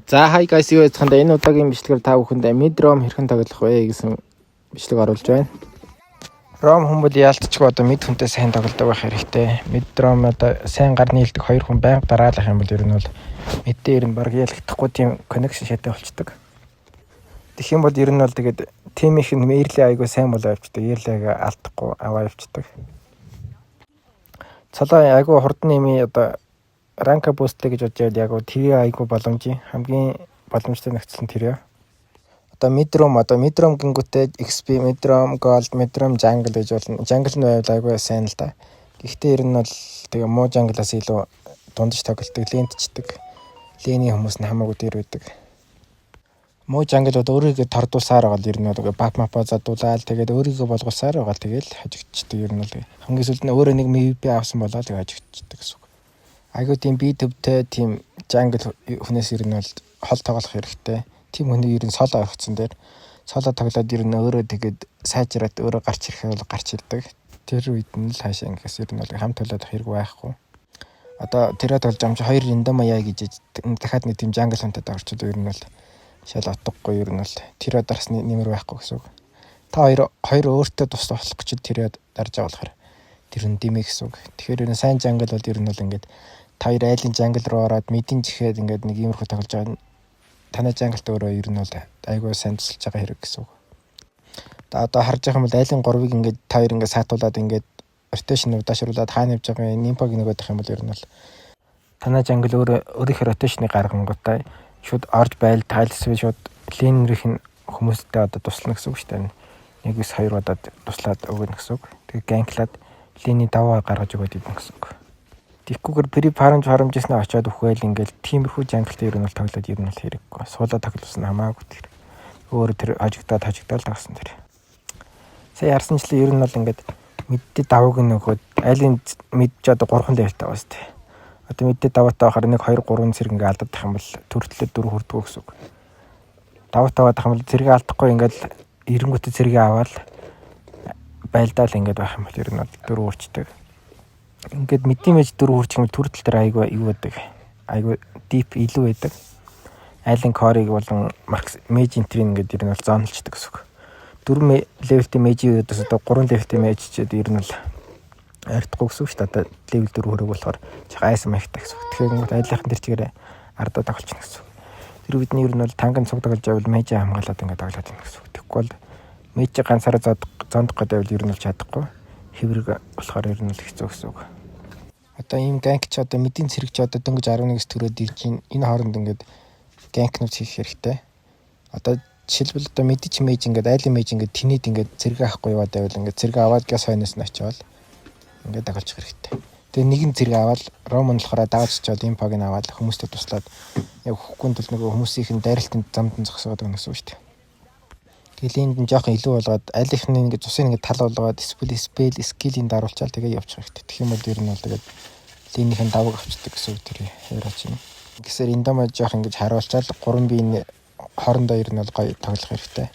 За hi guys юу яцханд энэ удаагийн бичлэгээр та бүхэнд Midrom хэрхэн тоглох вэ гэсэн бичлэг оруулж байна. Rom хүмүүс яалтчгүй одоо мэд хүнтэй сайн тоглодог байх хэрэгтэй. Midrom одоо сайн гар нийлдэг хоёр хүн байнга дараалах юм бол ер нь бол мэдээ ер нь баг ялагдахгүй тийм connection шатаа болчдөг. Тэгэх юм бол ер нь бол тэгээд тим их нь early айгуу сайн болоо явцдаг. Early-г алдахгүй аваа явцдаг. Цалаа айгуу хурдан нэмий одоо ранка бустлээ гэж бодож байл яг тэр айгуу боломжийн хамгийн боломжтой нөхцөл нь тэр. Одоо Midrom гингүүтээ XP Midrom Gold Midrom Jungle гэж болно. Jungle нь байвал айгуу сайн л да. Гэхдээ ер нь бол тэгээ муу jungle-аас илүү дундаж тоглолтог, лентчдэг. Лений хүмүүс нь хамаагүй дээр байдаг. Муу jungle-ууд өөрийгөө тордуулсаар байгаа л ер нь бол бап задуулаад тэгээд өөрийгөө болгуулсаар байгаа тэгэл хажигдчихдаг ер нь бол хамгийн сүүлд нь өөрөө нэг MVP авсан болоо тэгээд хажигдчихдаг гэсэн. Айгуу тийм би төвтэй тийм jungle хүнээс ер нь бол хол тоглох хэрэгтэй. Тийм хүний ер нь соло орхицсан дээр соло тоглоод ер нь өөрөө тэгээд сайжраад өөрөө гарч ирэхэд бол гарч ирдэг. Тэр үед нь л хаашаа ингээс ер нь бол хамт толоод хэрэг байхгүй. Одоо тэрэ толж амч хоёр Индамая гэж дахиад нэг тийм jungle хүнтэй орчод ер нь бол шал отгохгүй ер нь бол тэрэ дарс нэмэр байхгүй гэсэн үг. Та хоёр өөртөө тус болох гэж тэрэ дарж байгаа болохоор тэр нь димэ гэсэн үг. Тэгэхээр энэ сайн jungle бол ер нь бол ингээд та хоёр айлын jungle руу ороод мэдин жихэд ингээд нэг иймэрхүү тоглож байгаа. Танай jungle-т өөрөө ер нь бол айгуу сайн тусалж байгаа хэрэг гэсэн үг. Одоо харж байгаа юм бол айлын 3-ыг ингээд та хоёр ингээд саатуулаад ингээд rotation удаашруулад хаана явж байгаа юм нимпог нөгөөх юм бол ер нь бол танай jungle өөрийнхөө rotation-ыг гаргангуудаа шууд орж байл тайлсвэ шууд линерийнх нь хүмүүстэй одоо туслана гэсэн үг шүү дээ. 1-2 удаад туслаад өгнө гэсэн үг. Тэгээ ганклаад линий даваа гаргаж өгöd идэх гэсэн үг. Тэгхгүйгээр при фармжсэн очиод өгөөл ингээл тиймэрхүү jungle-тэй ер нь бол тоглоод ер нь бол хэрэггүй. Суулаа тоглосон хамаагүй тэр. Өөр тэр хожигдоод тагсан тэр. Сая харсанчлаа ер нь бол ингээд мэддээ давыг нөгөөд айлын мэдж одоо 3 левелтэй байгаа шүү дээ. Одоо мэддээ даваатай байхаар 1 2 3 зэрэг ингээд алдах юм бол төрөлтөө 4 хүрдэг гэсэн үг. Даваатай байх юм бол зэрэг алдахгүй ингээд эренгүүтээ зэрэг аваад байлдаал ингээд байх юм бол ер нь бол 4 үрчдэг. Ингээд мэдийн мэж 4 хүрчих юм төрөлтөл дээр айгуу юу байдаг. Айгуу deep илүү байдаг. Айлын корыг болон мэж энтрийн ингээд ер нь бол зоонлчдаг гэсэн үг. 4 левелтэй мэжийн үедээс одоо 3 левелтэй мэж чид ер нь бол ойртохгүй гэсэн үг шүү дээ. Одоо левел 4 хүрэх болохоор айсан маягтай гэсэн үг. Тэгэхээр айлынхан тэр чигээр ардаа тоглочихно гэсэн үг. Тэр үед нь ер нь бол танган цуг тоглож байвал мэжээ хамгаалаад ингээд тоглоод байна гэсэн үг. Тэгэхгүй бол мэжээ ганцаараа зондох гэдэг байвал ер нь бол чадахгүй. Хэврэг болохоор ер нь бол хэцүү гэсэн үг. Одоо ийм ганк ч одоо мэдийн цэрэг ч одоо дөнгөж 11-с төрөөд ирж байна. Энэ хооронд ингээд ганкнууд хийх хэрэгтэй. Одоо жишээлбэл одоо мэдээч мэж ингээд айлын мэж ингээд тэнийд ингээд цэрэг авахгүй яваад байвал ингээд цэрэг аваад газ хойноос нь очиод ингээд дагалчих хэрэгтэй. Тэгээ нэг нь цэрэг аваад ромон болохоор дааж очиод импаг нь аваад хүмүүстэй туслаад яг хөхгүй тул нөгөө хүмүүсийн дайралтанд замд нь зогсоод байгаа гэсэн үг шүү дээ. Тэгээ линд нь жоохон илүү болгоод айлынхны ингээд цусыг ингээд тал болгоод скиллийн даруулчаал тэгээ явчих хэрэгтэй. Тэгэх юм бол ер нь бол тэгээд линийхэн даваг авчдаг гэсэн үг тэр яриач юм. Гэсээр эндамаа жоох ингэж харуулчаал 3 биеийн хоорондоо ер нь бол гоё тоглох хэрэгтэй.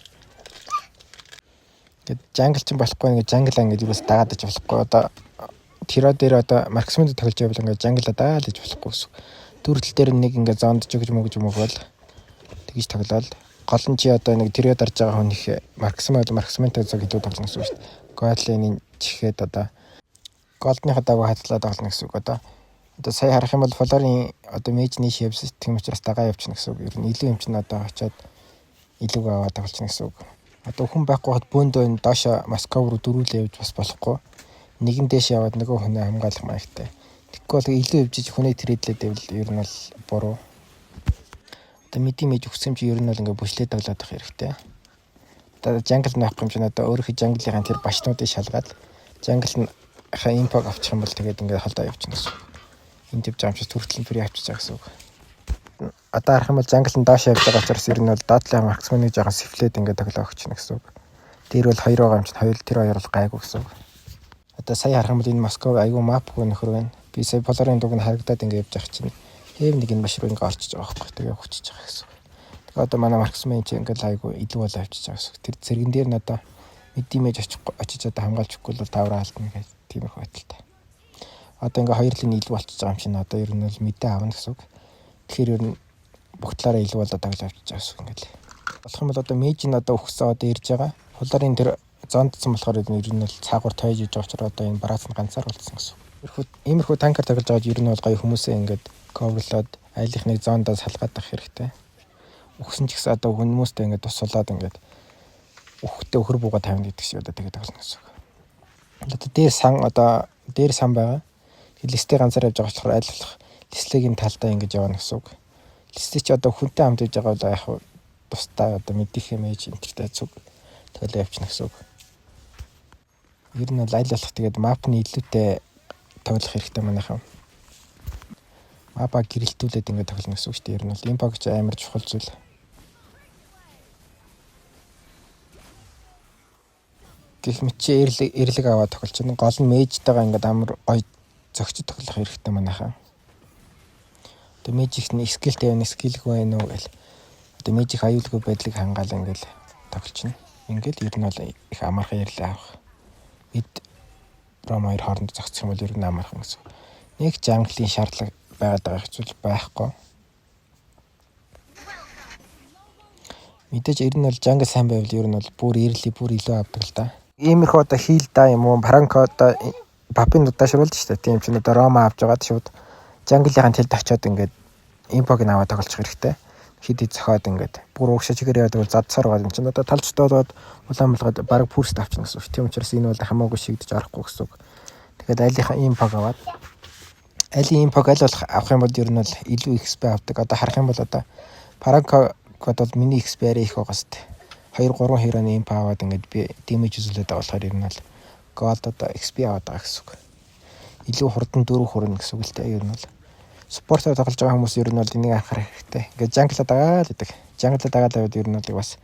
Гэт jungle ч болохгүй ингээд jungle ингээд юус дагаад иж болохгүй одоо тиро дээр одоо марксмент тоглож байвал ингээд jungle дагаад иж болохгүй гэсэн. Дөрөлтөл дээр нэг ингээд зондж өгч мөгөл тэгж тоглоод гол нь чи одоо нэг тиро дарж байгаа хүн их марксментаа цаг илүү тоглоно гэсэн үг шүү дээ. Гоаллений чихээд одоо голдныхаа даваа хадлаад тоглоно гэсэн үг. Одоо сая харах юм бол флорын одоо мэж нийш явсан тийм учраас дагаа явчихна гэсэн үг. Ер нь илүү юм чинь одоо очиод илүү аваад тоглочихно гэсэн үг. Одоо хүн байхгүй хад бөөндөө энэ доошо Москва руу дөрүүлээ явж бас болохгүй. Нэгэн дээш яваад нөгөө хүнээ хамгаалах маягтай. Тэгэхгүй бол илүү явж хүнээ трэдлээд байвал ер нь бол буруу. Одоо мэдийн мэж өгсөн чи ер нь бол ингээ бүшлээд тоглоод байх хэрэгтэй. Одоо jungle наах юм чинь одоо өөрийнхөө jungle-ийн тэр башнуудыг шалгаад jungle нь импаг авчих юм бол тэгээд ингээ холдоо явчихна гэсэн. Энд явж байгаа юм чи төрөлтөл фри авчиж байгаа гэсэн үг. Одоо харах юм бол jungle нь доош явж байгаа учраас ер нь бол доотлын марксманыг жоохон сифлээд ингээ тоглоо өгчихнө гэсэн үг. Тэр бол 2 байгаа юм чинь тэр хоёр бол гайгүй гэсэн үг. Одоо сая харах юм бол энэ Москва айгүй мапгүй нөхөр байна. Би сая поларын дуг нь харагдаад ингээ явж байгаа чинь хэв нэг энэ маш руу ингээ орчиж байгаа байхгүй. Тэгээ хүчиж байгаа гэсэн. Тэгээ одоо манай марксман чи ингээ айгүй илүү бол авчиж байгаа гэсэн. Тэр цэрэгэн дээр нь одоо мэдийн мэж очиж одоо хамгаалж өгөхгүй бол тавраа алдна гэж тиймэрхүү байдалтай. Одоо ингээ хоёр линий илүү болчихж байгаа юм чинь одоо ер нь бол мэдээ авна гэсэн үг. Тэгэхээр ер нь богтлаараа илүү болоод тоглож авчиж байгаа гэсэн ингээд. Болох юм бол одоо мэж нь одоо өгсөн одоо ирж байгаа. Хуларын тэр зондсон болохоор ер нь бол цаагуур тойж иж байгаа учраас одоо энэ бараас нь ганцаар болсон гэсэн. Иймэрхүү танкер тоглож байгаад ер нь бол гоё хүмүүсээ ингээд коврлоод айлынхныг зондоос салгаад авах хэрэгтэй. Өгсөн ч гэсэн одоо хүмүүстэй ингээд тусуулаад ингээд өгөхтэй өхөр бууга тавина гэдэг шиг одоо тэгээд тоглоно гэсэн. Одоо дээр сан байгаа. Листээ ганцаар явж байгаа болохоор аль болох листэгийн талдаа ингэж явна гэсэн үг. Листэ чи одоо хүнтэй хамт хийж байгаа бол яг тусдаа одоо мэдих юм ээж энтертэй зүг тоглоо явчихна гэсэн үг. Ер нь бол аль болох тэгээд мапны илүүтэй тоглох хэрэгтэй манайхан. Мапа гэрэлтүүлээд ингэ тоглоно гэсэн үг шүү дээ. Ер нь бол импакт ч амар чухал зүйл. Гэх мэт чи эрлэг аваад тоглож байна. Гол нь мэйжтэйгээ ингэ амар гоё зөгчөд тоглох хэрэгтэй манайхан. Одоо мэйжих нь скиллтэй байна, скиллгүй байна уу гэл. Одоо мэйжих аюулгүй байдлыг хангаал ингээл тоглож байна. Ингээл ер нь бол их амархан ярьлаа авах. Бид Рома 2 хооронд зогсох юм бол ер нь амархан гэсэн. Нэг жанглын шаардлага байгаад байгаа хэвчүүл байхгүй. Мэдээж ер нь бол жангл сайн байвал ер нь бол бүр илүү авдаг л да. Иймэрхүү одоо хийл да юм уу? Паранко одоо папын удаашруулж штэ. Тийм ч одоо Рома авч байгаад шууд жанглын тэлд очиод ингээд импог наваа тоглох хэрэгтэй. Хид зохиод ингээд бүр угшаачихээр яваад задсаар байгаа юм чинь одоо талж доолоод улаан болгоод баг пүүрст авчихна гэсэн үг. Тийм учраас энэ бол хамаагүй шигдэж орохгүй гэсэн үг. Тэгэхээр айлынхаа импог аваад айлын импог аль болох авах юм бол ер нь бол илүү XP авдаг. Одоо харах юм бол одоо Паранко бол миний XP арай их байгаа сте. 2-3 хераны имп аваад ингээд би damage үзүүлээд байгаа болохоор ер нь бол gold одоо XP аваад байгаа гэсэн үг. Илүү хурдан дөрөв хүрнэ гэсэн үг л дээ ер нь бол. Спортоор тоглож байгаа хүмүүс ер нь бол энийг анхаарах хэрэгтэй. Ингээд жанглаа дагаад гэдэг. Жанглаа дагаад аваад ер нь бол бас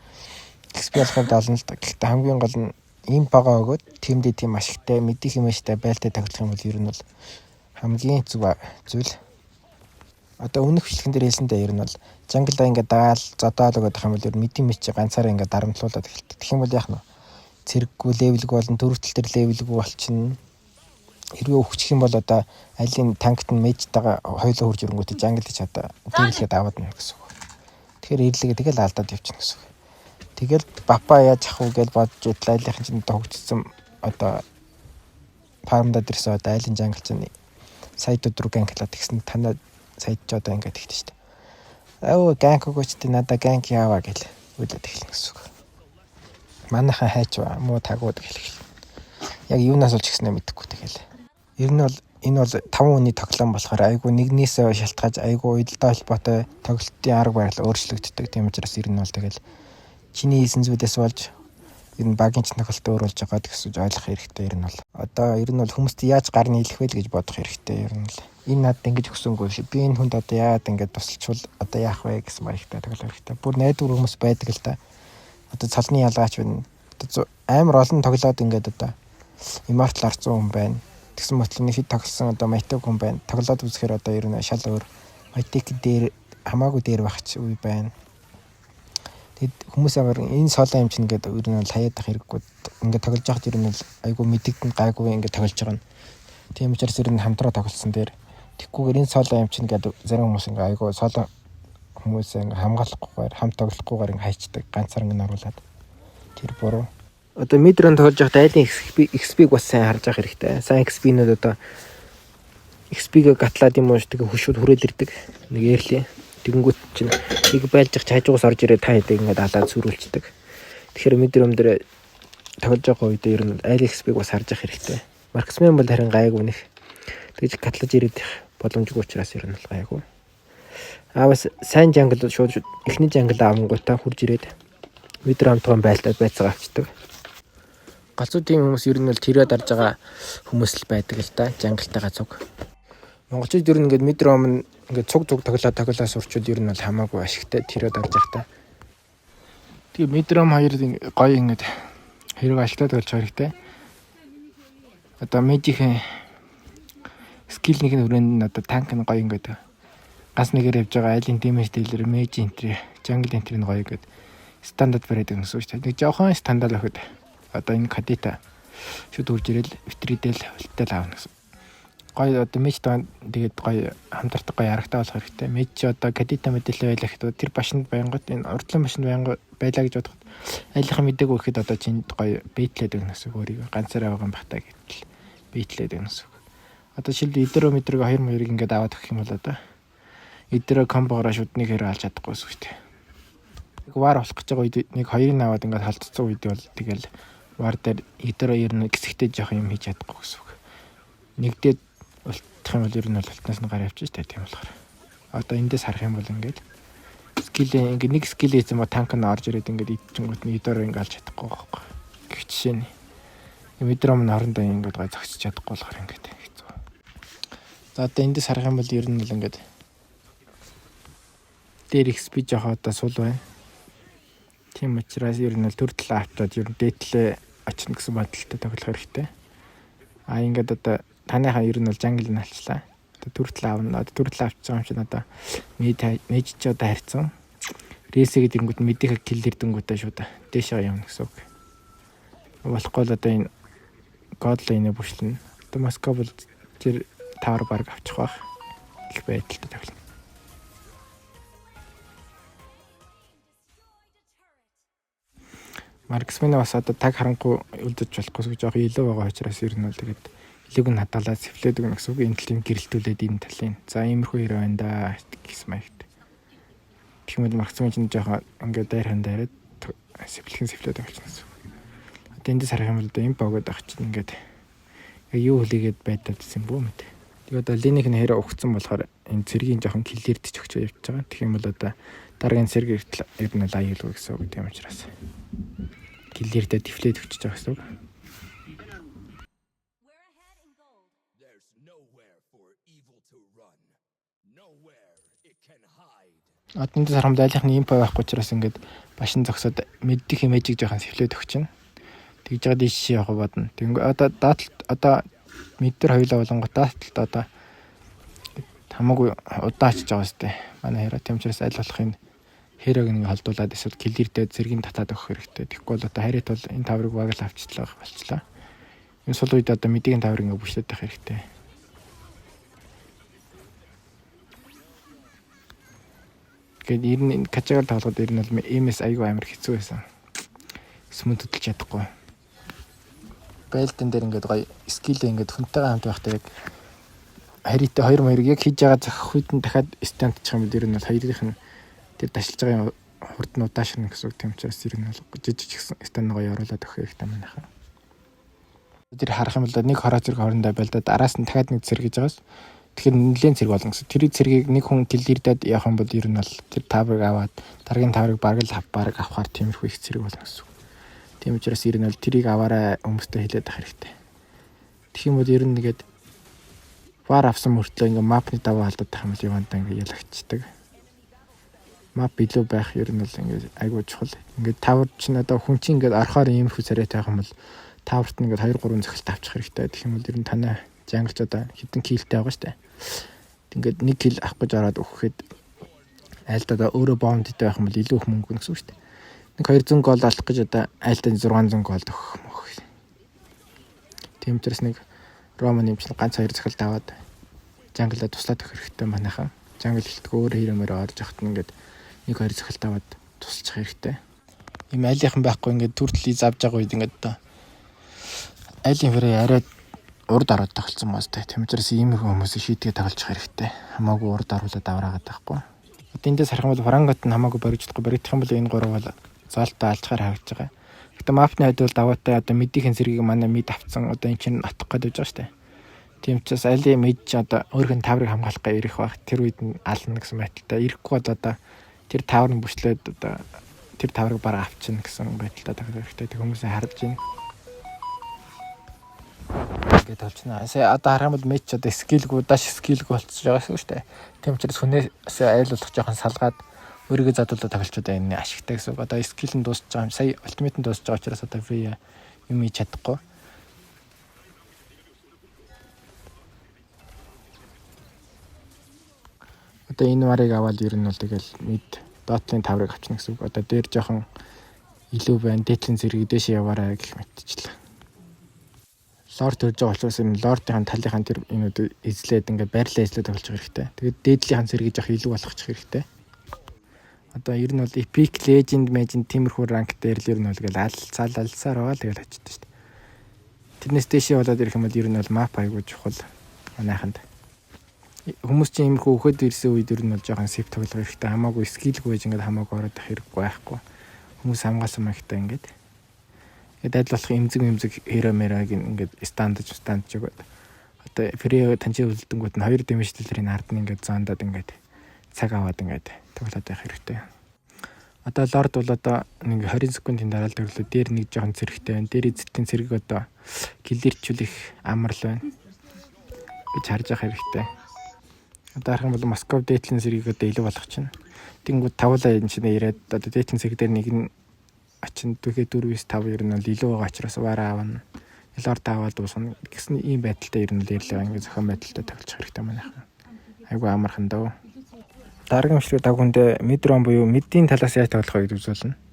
XP болоход олно л да. Гэхдээ хамгийн гол нь имп байгаа өгөөд тимдээ тийм ашигтай, мэдих юм ашигтай байлтай тоглох юм бол ер нь бол хамгийн зөв зүйл. Одоо өмнөх бичлэгэн дээр хэлсэндээ ер нь бол жанглаа ингээд дагаал зодоол өгöd юм бол ер мэдийн мэт чи ганцаараа ингээд дарамтлуулаад эхэлдэг. Тэгэх юм бол яах нь цэрэггүй левелгүй болон дөрөвтөл төр левелгүй болчихно. Хэрвээ өгчих юм бол одоо айлын танкт нь мэжтэйгээ хоёулаа хурж ирэнгүүтээ жангл гэж одоо дэглэхэд аваад нэ гэсэн үг. Тэгэхээр ирлээ тэгэл алдаад явчихна гэсэн үг. Тэгэл бапа яаж ах уу гэж бодож идлээ айлынхан чинь одоо хөгжсөн одоо фармдад ирсэн одоо айлын жангл чинь сая өдөр ганклаад тэгсэн танаа саяд ч одоо ингээд ихтэй шүү дээ. Оо ганк өгөөчтэй надаа ганк яаваа гэл үлээд эхэлнэ гэсэн үг. Манайхан хайч муу тагууд хэлэх. Яг юунаас олж гиснэ мэдэхгүй тэгэл. Ер нь бол энэ бол 5 хүний тоглоом болохоор айгүй нэгнээсээ шалтгааж айгүй уйдалтай холбоотой тоглолтын арга барил өөрчлөгддөг. Тийм учраас ер нь бол тэгэл чиний хийсэн зүйлээс болж ер нь багийн ч тоглолтоо өөрүүлж байгаа гэсэн ойлгох хэрэгтэй ер нь бол. Одоо ер нь бол хүмүүст яаж гарны хэлэх вэ гэж бодох хэрэгтэй ер нь л. Энэ надад ингэж өгсөнгүй шүү. Би энэ хүнд одоо яагаад ингэж тусалчвал одоо яах вэ гэсэн маягтай тоглох хэрэгтэй. Бүр найдвар хүмүүс байдаг л та. Одоо цалны ялгаач байна. Одоо амар олон тоглоод ингээд одоо Immortal арцсан хүн байна. Тэгсэн мэт нэг хэд тоглосон одоо Mythic хүн байна. Тоглоод үзэхээр одоо ер нь шал өөр Mythic дээр хамаагүй дээр байх ч үе байна. Тэгэд хүмүүс амар энэ солон юм чинь ингээд ер нь хаяад ах хэрэггүй. Ингээд тоглож байхад ер нь айгүй мэдэгдэн гайгүй ингээд тоглож байгаа нь. Тийм учраас ер нь хамтраа тоглосон дээр тэгхгүйгээр энэ солон юм чинь ингээд зарим хүмүүс ингээд айгүй солон хүмүүс ингээд хамгаалахгүйгээр хамт тоглохгүйгээр ингээд хайчдаг ганцаар ингээд оруулаад тэр буруу. Одоо мидрон тоглож байхад айлын XP-г бас сайн харж явах хэрэгтэй. Сайн XP-нүүд одоо XP-г гатлаад юм уу тэгээ хөшүүд хүрээд ирдэг. Нэг eerli. Тэгэнгүүт чинь нэг байлжих хажуугаас орж ирээ та хэдэг ингээд алаад сүрүүлцдэг. Тэгэхээр мидром дээр тоглож байгаа үед ер нь айлын XP-г бас харж явах хэрэгтэй. Марксмен бол харин гайгүй нэх. Тэгж гатлаж ирээд боломжгүй учраас ер нь бол гайгүй. Бас сайн жангл шууд эхний жангл авангуудаа хурж ирээд мидром туган байлтаад байцгаа авчдаг. Галзуудын хүмүүс ер нь бол тэрэ дарж байгаа хүмүүс л байдаг л да. Жангалтайгаа цуг. Монголчууд ер нь ингээд мидром ингээд цуг тоглоо сурчууд ер нь бол хамаагүй ашигтай тэрэ дарж явах та. Тэгээ мидром хоёр гоё ингээд хэрэг ашигтай тоглож байгаа хэрэгтэй. Одоо мэжийн скил нэг нүрэнд одоо танк нь гоё ингээд гас нэгээр явж байгаа айлын damage dealer мэж энтри jungle entry нь гоё ингээд стандарт бариад өгсөн шүү дээ. Нэг жоохон стандарт өгөхөд одоо энэ кадита шууд үрж ирэл витридэл хөлтөл аавна гэсэн. гоё одоо мэж тэгээд гоё хамтартай гоё харагтай болох хэрэгтэй. Мэж чи одоо кадита мэдээлэл байлаа гэхэд тэр башинд байнгут энэ урдлын башинд байлаа гэж бодоход айлынхаа мэдээгүй гэхэд одоо чинд гоё бейтлээд өгнө гэсэн үг өөрийгөө ганцаараа байгаа юм бахтаа гэтэл бейтлээд өгнө гэсэн үг. Одоо жишээл идэрөө мэдрэг 2-2-ыг ингээд аваад өгөх юм бол одоо идэрөө комбогоор шүднийг хэрэг алж чадахгүй гэсэн үг шүү дээ. Вар болох гэж байгаа үед нэг 2-ыг аваад ингээд халдцсан үед бол тэгэл вар дээр идэрөө ер нь гисгтэй жоох юм хийж чадахгүй гэсэн үг. Нэгдээд ултах юм бол ер нь ултнаас нь гар явчих шүү дээ. Тийм болохоор одоо эндээс харах юм бол ингээд скил ингээд нэг скил хийсэн ба танк нь орж ирээд ингээд идчихэнгүүт нь идэрөө ингээд алж чадахгүй байхгүй. Гэх жишээ нь мэдрэмж нь орондоо ингээд гой зогсож чадахгүй болохоор ингээд хэцүү. За одоо эндээс харах юм бол ер нь л ингээд дээр XP жоох одоо сул байна. Тийм учраас ер нь л төр талаа авчаад ер нь дээдлээ очно гэсэн бодолтой тоглох хэрэгтэй. Ингээд одоо таныхаа ер нь бол жангл нь алчлаа. Одоо төр талаа авна. Одоо төр талаа авчих юм чинь одоо мэж ч одоо харьцсан. Рейсээ гэдэнгүүт мэдээ килл ирдэнгүүтээ шууд дээшээ явна гэсэн үг. Болохгүй л одоо энэ годлейнэ бүшлэн. Одоо Москва бол тэр тавар баг авчих байх. Их байдалтай тоглоно. Марксмен бас одоо таг харанхуй үлдэж болохгүй гэж жоох илүү байгаа учраас ер нь бол тэгээд илүүг нь хадгалаад сэвлээд өгнө гэсэн үг. Энэ талын гэрэлтүүлээд энэ талын. За иймэрхүү хэрэг байна да гэсэн маягт. Тэгмэл марксмен чинь жоох ингээд дайр хандаараад сэвлээд өгчихсон гэсэн үг. Одоо эндээс харах юм бол одоо энэ богод ах чинь ингээд юу хүлээгээд байдаад гэсэн бүү мэд. Тэгээд одоо линик нь хэрэг өгцөн болохоор энэ цэргийн жоохон киллердэж өгч явж байгаа. Тэгэх юм бол одоо дараагийн цэрэг ер нь аюулгүй гэсэн үг тийм учраас киллердээ дефлет өгч байгаа гэсэн үг. Одонд харамд айлынхны импо байхгүй учраас ингээд башин зогсоод мэддэх имэжийг жоохон сэвлээд өгч байна. Тэгж жаад иш явах бодно. Тэг одоо мэддэр хоёлаа болонгот дааталт одоо хамаагүй удаа очиж байгаа сте. Манай хэрэг тийм учраас аль болох энэ хэрэг нэг холдуулаад эсвэл киллердээ зэргийн татаад өгөх хэрэгтэй. Тэгэхгүй бол одоо харит бол энэ таврыг баг л авчлаа болчлаа. Энэ сул үед одоо мэдээгийн таврыг ингээ бүшлээд байх хэрэгтэй. Гэт ер нь качагаар тоглоход ер нь бол MS аягүй амар хэцүү байсан. Смүт хөдөлж чадахгүй. Байлтан дээр ингээд гоё скиллээ ингээд хүнтэйгээ хамт байхдаа яг харитэ 2-2 яг хийж байгаа зах үед нь дахиад стандчих юм бол ер нь бол хоёрынх нь тэр дашилж байгаа хурд нь удаашрна гэсэн үг. Тийм учраас ер нь бол жижиг станд гоё оруулаад өгөх хэрэгтэй манайхаа. Тэр харах юм бол нэг хороо зэрэг хоорондоо байлдаа араас нь дахиад нэг зэрэг гэж байгаас тэгэхээр нэлээд зэрэг болно гэсэн. Тэр зэргийг нэг хүн киллердээд явах юм бол ер нь бол тэр таврыг аваад дараагийн таврыг баг авахаар тиймэрхүү их зэрэг болно гэсэн. Тийм учраас ер нь бол тэрийг аваарай хүмүүстэй хэлээд ах хэрэгтэй. Тэгэх юм бол ер нь нэгээд вар авсан мөртлөө ингээ мапны даваа алдаад тах юм бол явандаа ингээ ялагчдаг. Мап илүү байх ер нь бол ингээ айгуу чухал. Ингээ тавар чинь одоо хүн чинь ингээ орохоор иймэрхүү царайтай байх юм бол таварт нь ингээ 2-3 цохилт авчих хэрэгтэй. Тэгэх юм бол ер нь танай жангалч одоо хитэн килтэй байгаа штэ. Ингээд нэг кил авах гэж ороод өгөхэд айлдаа өөрөө бомбдтэй байх юм бол илүү их мөнгө гэсэн үг штэ. Нэг 200 гол олох гэж одоо айлтаа 600 гол өгөх юм уу. Тийм учраас нэг Роман юм чинь ганц 2 цохилт аваад жангалаа туслаад өгөх хэрэгтэй манайхаа. Жангал хэлтгөө өөр хэрэмээр орж явахт нь ингээд 1-2 цохилт аваад тусалчих хэрэгтэй. Ийм айлынхан байхгүй ингээд төрөлийг завж байгаа үед ингээд одоо айлын хэрэг арай урд ороод тоглолцсон маастай. Тийм учраас ийм хүмүүсийг шийдгээ тоглож хэрэгтэй. Хамаагүй урд оруулаад авраагаад байхгүй. Одоо эндээс харах юм бол Франгот нь хамаагүй баригч чадахгүй баригдах юм бол энэ гурав бол заалтаа алчгаар харагдж байгаа. Гэтэ мапны хайд бол даваатай одоо мэдийнхэн зэргийг манай мэд авцсан одоо эн чинь отох гэдэг байгаа штэ. Тийм учраас айлын мэд ч одоо өөрхөн таврыг хамгаалах га ирэх байх. Тэр үед нь ална гэсэн байдалтай. Ирэхгүй бол одоо тэр таврын бүшлээд одоо тэр таврыг бараг авчна гэсэн байдалтай тахах хэрэгтэй. Тэг хүмүүсээ харж байна. Ингээд толчнаа. Сая одоо харах юм бол мэд ч одоо скиллгүй даш скиллгүй болчихж байгаа шүү дээ. Тийм учраас хүнээс айл болох жоохон салгаад өөрийгөө задуулаад тоглолцоод байна ашигтай гэсэн. Одоо скилл нь дуусч байгаа юм. Сая ультимейт нь дуусч байгаа учраас одоо V юм хийж чадахгүй. Одоо энэ варыг аваад ер нь бол тэгэл мэд дотлын таврыг авчна гэсэн. Одоо дээр жоохон илүү байна. Дээдлийн зэрэг дэше яваарай гэх мэтчлээ. лорд төрж байгаа учраас энэ лордын талынхаа тэр юмуд эзлээд ингээд байрлал эзлээд тоглож байгаа хэрэгтэй. Тэгээд дээдлийнхэн зэрэг жоох илүү болгочих хэрэгтэй. Одоо ер нь бол Epic Legend, Legend тиймэрхүү ранк дээр л ер нь бол ингээл алсаар байгаа л тэгэл хачдаг шүү дээ. Тэрнээс дэшээ болоод ирэх юм бол ер нь бол map айгуу чухал манайханд. Хүмүүс чинь иймэрхүү өгөхөд ирсэн үед ер нь бол жоохон сейф тоглох хэрэгтэй. Хамаагүй скиллгүй байж ингээд хамаагүй ороод ах хэрэггүй байхгүй. Хүмүүс хамгаалсан маягтай ингээд. Адил болох эмзэг хэро мераг ингээд стандж өгöd. Одоо фри танчи үлдэнгүүд нь 2 дэмжлэлэрийн ард нь ингээд зондод ингээд цаг аваад ингээд тоглоод байх хэрэгтэй. Одоо лорд бол одоо нэг 20 секундын дараа л төрлөө дээр нэг жоохон зэрэгтэй байна. Дээр эзэдийн зэрэг одоо гэлэрчүүлэх амарл байна гэж харж явах хэрэгтэй. Одоо харах юм бол Москов дээдлийн зэргийг одоо илүү болгох чинь. Тэнгүүд тавлаа энэ чинь ирээд одоо дээдлийн зэрэг дээр нэг нь очин 4-5 ер нь бол илүү байгаа учраас вараа авна. Лорд аваад дуусна гэсэн ийм байдалтай ер нь л ирлээ ингэ зохион байдалтай тоглож хэрэгтэй манайхан. Айгу амархан дөө. Дараагийн мөчрөө тав хүндээ мидрон буюу мидийн талаас яаж тоглох вэ гэж үзүүлнэ.